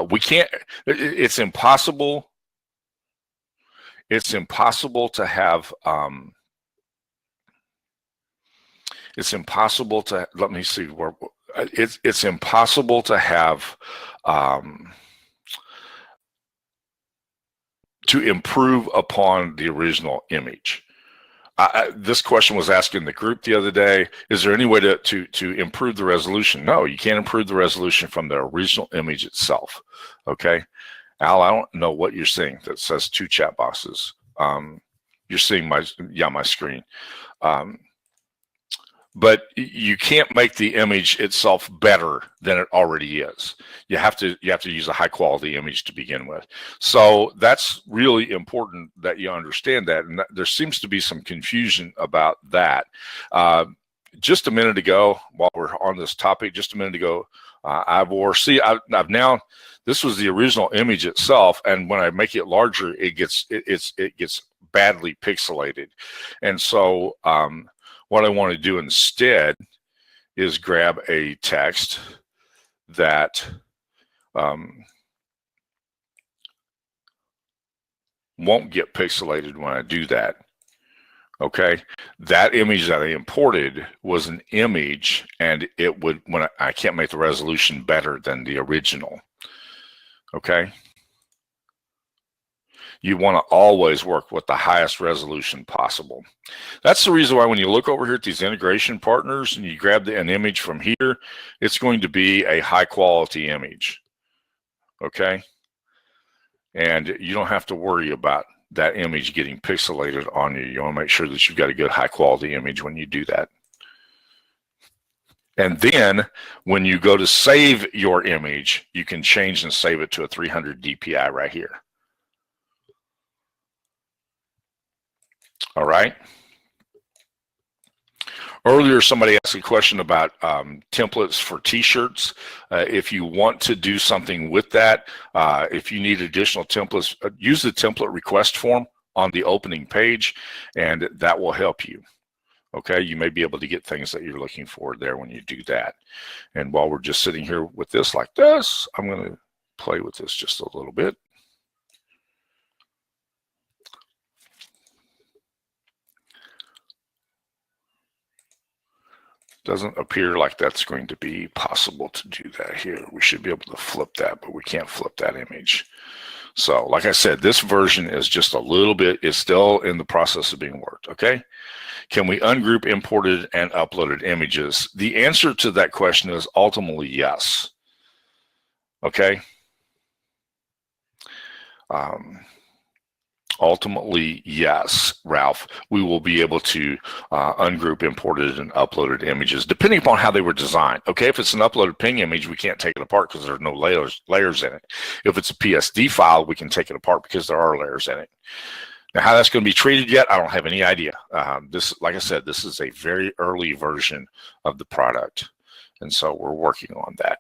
A: we can't, it's impossible. It's impossible to have, it's impossible to, let me see where, it's impossible to have, to improve upon the original image. This question was asked in the group the other day. Is there any way to improve the resolution? No, you can't improve the resolution from the original image itself. Okay, Al, I don't know what you're seeing that says 2 chat boxes. You're seeing my screen. But you can't make the image itself better than it already is. You have to use a high quality image to begin with. So that's really important that you understand that. And there seems to be some confusion about that. Just a minute ago, while we're on this topic, I've now, this was the original image itself, and when I make it larger, it gets badly pixelated. And so what I want to do instead is grab a text that won't get pixelated when I do that. Okay, that image that I imported was an image, and it would, when I can't make the resolution better than the original. Okay, you want to always work with the highest resolution possible. That's the reason why when you look over here at these integration partners and you grab an image from here, it's going to be a high quality image. Okay, and you don't have to worry about that image getting pixelated on you. You want to make sure that you've got a good high quality image when you do that. And then when you go to save your image, you can change and save it to a 300 DPI right here. All right. Earlier, somebody asked a question about templates for t-shirts. If you want to do something with that, if you need additional templates, use the template request form on the opening page, and that will help you. Okay, you may be able to get things that you're looking for there when you do that. And while we're just sitting here with this like this, I'm going to play with this just a little bit. Doesn't appear like that's going to be possible to do that here. We should be able to flip that, but we can't flip that image. So like I said, this version is just a little bit, it's still in the process of being worked, okay? Can we ungroup imported and uploaded images? The answer to that question is ultimately yes, okay? Ultimately, yes, Ralph, we will be able to ungroup imported and uploaded images depending upon how they were designed. Okay, if it's an uploaded ping image, we can't take it apart because there's no layers in it. If it's a PSD file, we can take it apart because there are layers in it. Now, how that's going to be treated yet, I don't have any idea. This, like I said, this is a very early version of the product, and so we're working on that.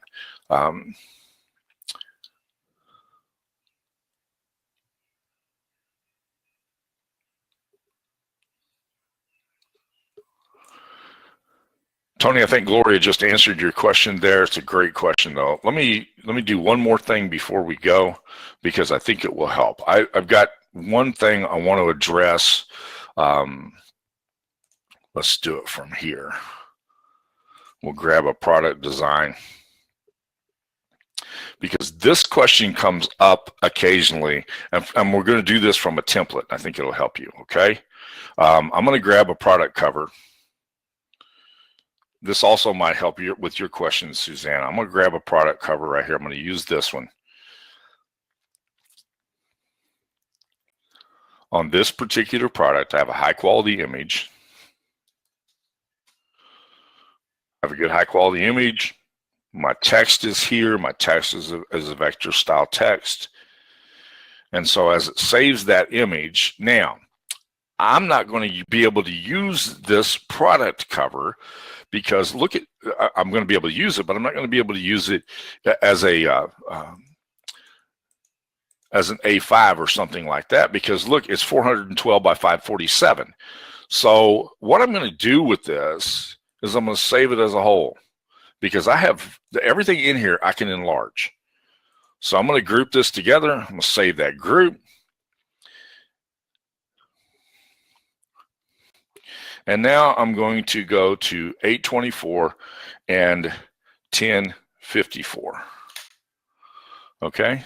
A: Tony, I think Gloria just answered your question there. It's a great question, though. Let me do one more thing before we go, because I think it will help. I've got one thing I want to address. Let's do it from here. We'll grab a product design, because this question comes up occasionally, and we're going to do this from a template. I think it'll help you, okay? I'm going to grab a product cover. This also might help you with your questions, Suzanne. I'm going to grab a product cover right here. I'm going to use this one. On this particular product, I have a high quality image. I have a good high quality image. My text is here. My text is a vector style text. And so as it saves that image, now I'm not going to be able to use this product cover because look at, I'm going to be able to use it, but I'm not going to be able to use it as an A5 or something like that, because look, it's 412 by 547. So what I'm going to do with this is I'm going to save it as a whole, because I have everything in here I can enlarge. So I'm going to group this together. I'm going to save that group. And now I'm going to go to 824 and 1054. Okay.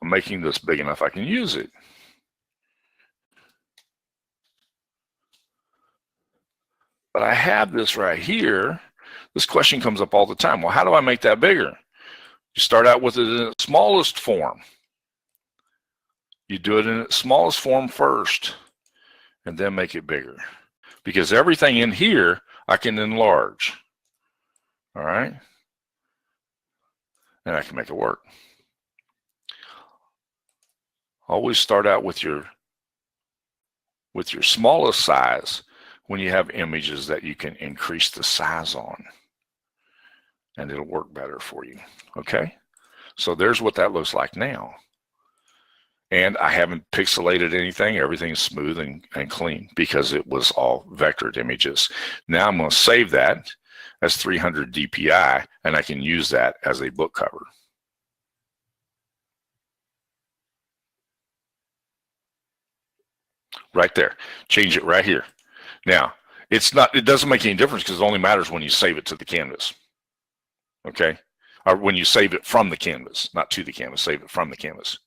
A: I'm making this big enough I can use it. But I have this right here. This question comes up all the time. Well, how do I make that bigger? You start out with it in its smallest form. You do it in its smallest form first, and then make it bigger. Because everything in here, I can enlarge. All right? And I can make it work. Always start out with your smallest size when you have images that you can increase the size on. And it'll work better for you. Okay? So there's what that looks like now. And I haven't pixelated anything. Everything's smooth and clean because it was all vectored images. Now I'm going to save that as 300 DPI, and I can use that as a book cover. Right there. Change it right here. Now, it doesn't make any difference because it only matters when you save it to the canvas. Okay? Or when you save it from the canvas, not to the canvas, save it from the canvas.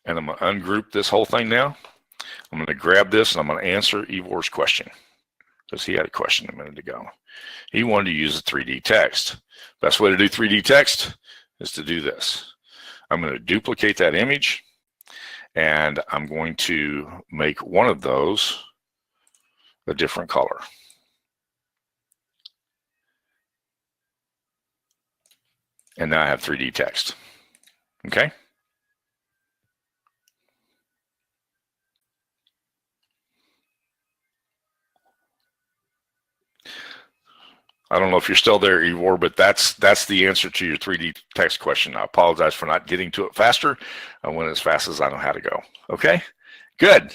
A: And I'm going to ungroup this whole thing now. I'm going to grab this and I'm going to answer Ivor's question, because he had a question a minute ago. He wanted to use a 3D text. Best way to do 3D text is to do this. I'm going to duplicate that image, and I'm going to make one of those a different color. And now I have 3D text. Okay? I don't know if you're still there, Ivor, but that's the answer to your 3D text question. I apologize for not getting to it faster. I went as fast as I know how to go. Okay, good.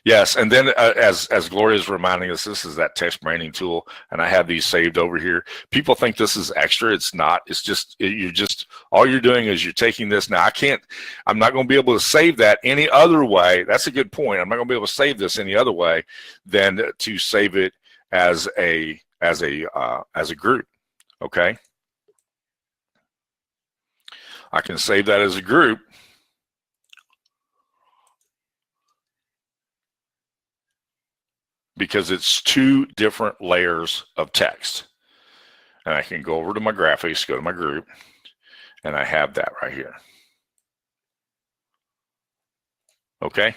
A: Yes, and then as Gloria is reminding us, this is that text branding tool, and I have these saved over here. People think this is extra. It's not. It's just all you're doing is you're taking this. Now I'm not going to be able to save that any other way. That's a good point. I'm not going to be able to save this any other way than to save it as a group. Okay, I can save that as a group, because it's two different layers of text. And I can go over to my graphics, go to my group, and I have that right here. Okay,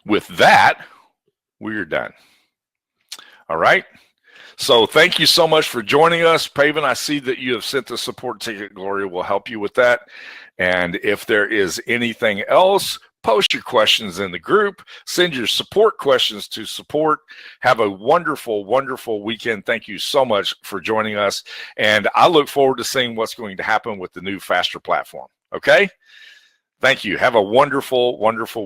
A: with that, we're done. All right. So thank you so much for joining us. Paven, I see that you have sent the support ticket. Gloria will help you with that. And if there is anything else, post your questions in the group. Send your support questions to support. Have a wonderful, wonderful weekend. Thank you so much for joining us. And I look forward to seeing what's going to happen with the new Faster platform. Okay? Thank you. Have a wonderful, wonderful weekend.